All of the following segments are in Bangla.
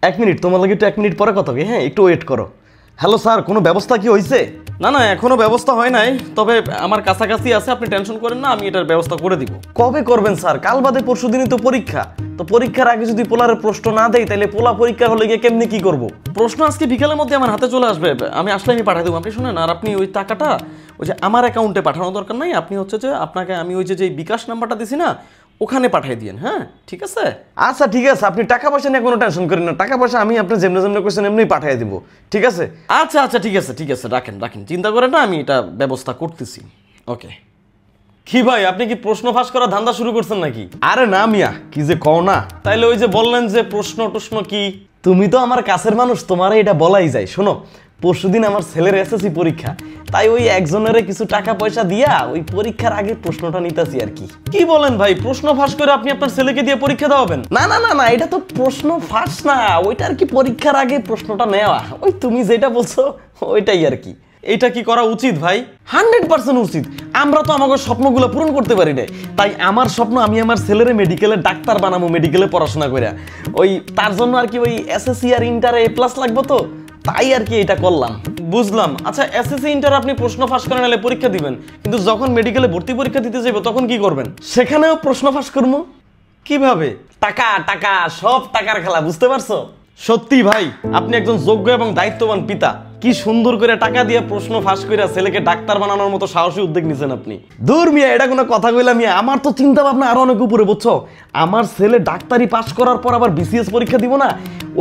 1 মিনিট, তোমার লাগে একটু 1 মিনিট পরে কথা হবে। হ্যাঁ, একটু ওয়েট করো। হ্যালো স্যার, কোনো ব্যবস্থা কি হয়েছে? না না, এখনো ব্যবস্থা হয় নাই, তবে আমার কাছাকাছি আছে, আপনি টেনশন করেন না, আমি এটার ব্যবস্থা করে দিব। কবে করবেন স্যার? কাল বাদে পরশু দিনই তো পরীক্ষা। তো পরীক্ষার আগে যদি পোলারে প্রশ্ন না দেয় তাহলে পোলা পরীক্ষা হলে গিয়ে কেমনি কি করব? প্রশ্ন আজকে বিকালের মধ্যে আমার হাতে চলে আসবে, আমি আসলে আমি পাঠিয়ে দেবো। আপনি শুনেন, আর আপনি ওই টাকাটা ওই যে আমার অ্যাকাউন্টে পাঠানোর দরকার নাই, আপনি হচ্ছে যে আপনাকে আমি ওই যে বিকাশ নাম্বারটা দিছি না, ওখানে পাঠিয়ে দিন। হ্যাঁ, ঠিক আছে? আচ্ছা ঠিক আছে, আপনি টাকা পয়সা নিয়ে কোনো টেনশন করেন না, টাকা পয়সা আমি আপনি যেমনি যেমনি কোয়েশ্চেন এমনি পাঠিয়ে দিব, ঠিক আছে? আচ্ছা আচ্ছা, ঠিক আছে ঠিক আছে, রাখেন রাখেন, চিন্তা করেন না, আমি এটা ব্যবস্থা করতেছি। ওকে। কি ভাই, আপনি কি প্রশ্ন ফাঁস করার ধান্দা শুরু করছেন নাকি? আরে না মিয়া, কি যে কও না। তাইলে ওই যে বললেন যে প্রশ্ন কি, তুমি তো আমার কাছের মানুষ, তোমার এটা বলাই যায়। শোনো, পরশুদিন আমার ছেলের এসএসসি পরীক্ষা, তাই ওই একজনের কিছু টাকা পয়সা দিয়া ওই পরীক্ষার আগে প্রশ্নটা নিতেছি আর কি। কি বলেন ভাই, প্রশ্ন ফাঁস করে আপনি আপনার ছেলেকে দিয়ে পরীক্ষা দেওয়াবেন? না না না না, এটা তো প্রশ্ন ফাঁস না, ওইটা আর কি পরীক্ষার আগে প্রশ্নটা নেওয়া, ওই তুমি যেটা বলছো ওইটাই আর কি। এটা কি করা উচিত ভাই? 100% উচিত। আমরা তো আমাদের স্বপ্নগুলো পূরণ করতে পারি না, তাই আমার স্বপ্ন আমি আমার ছেলেরে মেডিকেলে ডাক্তার বানাবো, মেডিকেলে পড়াশোনা করে। ওই তার জন্য আর কি ওই এসএসসি আর ইন্টারে A+ লাগবে, তো তাই আর কি এটা করলাম। বুঝলাম। আচ্ছা, এসএসসি ইন্টার আপনি প্রশ্ন ফাঁস করে নিলে পরীক্ষা দিবেন, কিন্তু যখন মেডিকেলে ভর্তি পরীক্ষা দিতে যাবে তখন কি করবেন? সেখানেও প্রশ্ন ফাঁস করবো। কিভাবে? টাকা টাকা, সব টাকার খেলা, বুঝতে পারছো? সত্যি ভাই, আপনি একজন যোগ্য এবং দায়িত্ববান পিতা। কি সুন্দর করে টাকা দিয়ে প্রশ্ন ফাঁস করে ছেলেকে ডাক্তার বানানোর মতো সাহসী উদ্যোগ নিছেন আপনি। দূর মিয়া, এটা কোনো কথা কইলাম মিয়া, আমার তো চিন্তা ভাবনা আরো অনেক উপরে, বুঝছো? আমার ছেলে ডাক্তারি পাস করার পর আবার বিসিএস পরীক্ষা দিব না,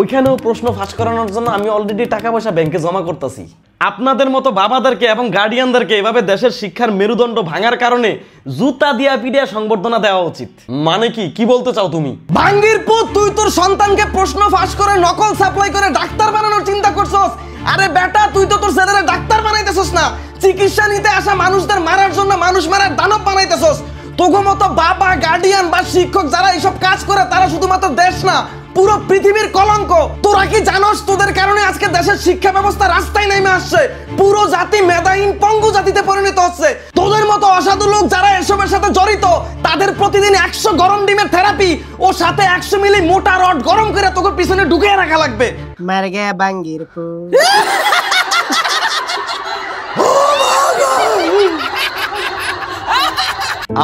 ওইখানেও প্রশ্ন ফাঁস করানোর জন্য আমি অলরেডি টাকা পয়সা ব্যাংকে জমা করতেছি। আপনাদের মতো বাবাদেরকে এবং গার্ডিয়ানদেরকে এভাবে দেশের শিক্ষার মেরুদণ্ড ভাঙার কারণে জুতা দিয়া পিডিয়া সংবর্ধনা দেওয়া উচিত। মানে কি বলতে চাও তুমি? ভাঙ্গির পুত, তুই তোর সন্তানকে প্রশ্ন ফাঁস করে নকল সাপ্লাই করে ডাক্তার বানানোর চিন্তা করছস? আরে বেটা, তুই তো তোর ছেলেরে ডাক্তার বানাইতেছস না, চিকিৎসা নিতে আসা মানুষদের মারার জন্য মানুষ মারার দানব বানাইতেছস। তোগো মতো বাবা, গার্ডিয়ান বা শিক্ষক যারা এইসব কাজ করে, তারা শুধুমাত্র দেশ না, পুরো পৃথিবীর কলঙ্ক। তোরা কি জানোস, তোদের কারণে আজকে দেশের শিক্ষা ব্যবস্থা রাস্তায় নেমে আসছে, পুরো জাতি মেধাহীন পঙ্গু জাতিতে পরিণত হচ্ছে। তোদের মতো অসাধু লোক যারা এসবের সাথে জড়িত, তাদের প্রতিদিন 100 গরম ডিমের থেরাপি ও সাথে 100 মিলি মোটা রড গরম করে তোকে পিছনে ঢুকিয়ে রাখা লাগবে। মার গে বাঙ্গির পু।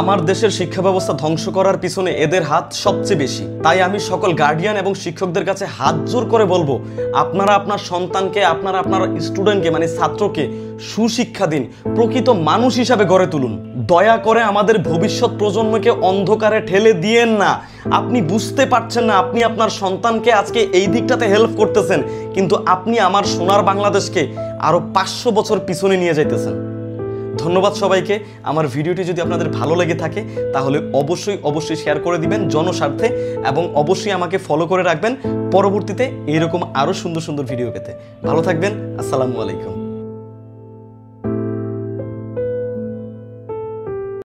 আমার দেশের শিক্ষা ব্যবস্থা ধ্বংস করার পিছনে এদের হাত সবচেয়ে বেশি। তাই আমি সকল গার্ডিয়ান এবং শিক্ষকদের কাছে হাত জোর করে বলবো, আপনারা আপনার সন্তানকে, আপনার স্টুডেন্টকে মানে ছাত্রকে সুশিক্ষা দিন, প্রকৃত মানুষ হিসাবে গড়ে তুলুন। দয়া করে আমাদের ভবিষ্যৎ প্রজন্মকে অন্ধকারে ঠেলে দিয়েন না। আপনি বুঝতে পারছেন না, আপনি আপনার সন্তানকে আজকে এই দিকটাতে হেল্প করতেছেন, কিন্তু আপনি আমার সোনার বাংলাদেশকে আরো 500 বছর পিছনে নিয়ে যাইতেছেন। ধন্যবাদ সবাইকে। আমার ভিডিওটি যদি আপনাদের ভালো লেগে থাকে তাহলে অবশ্যই শেয়ার করে দিবেন জনস্বার্থে, এবং অবশ্যই আমাকে ফলো করে রাখবেন পরবর্তীতে এইরকম আরো সুন্দর সুন্দর ভিডিও পেতে। ভালো থাকবেন। আসসালামু আলাইকুম।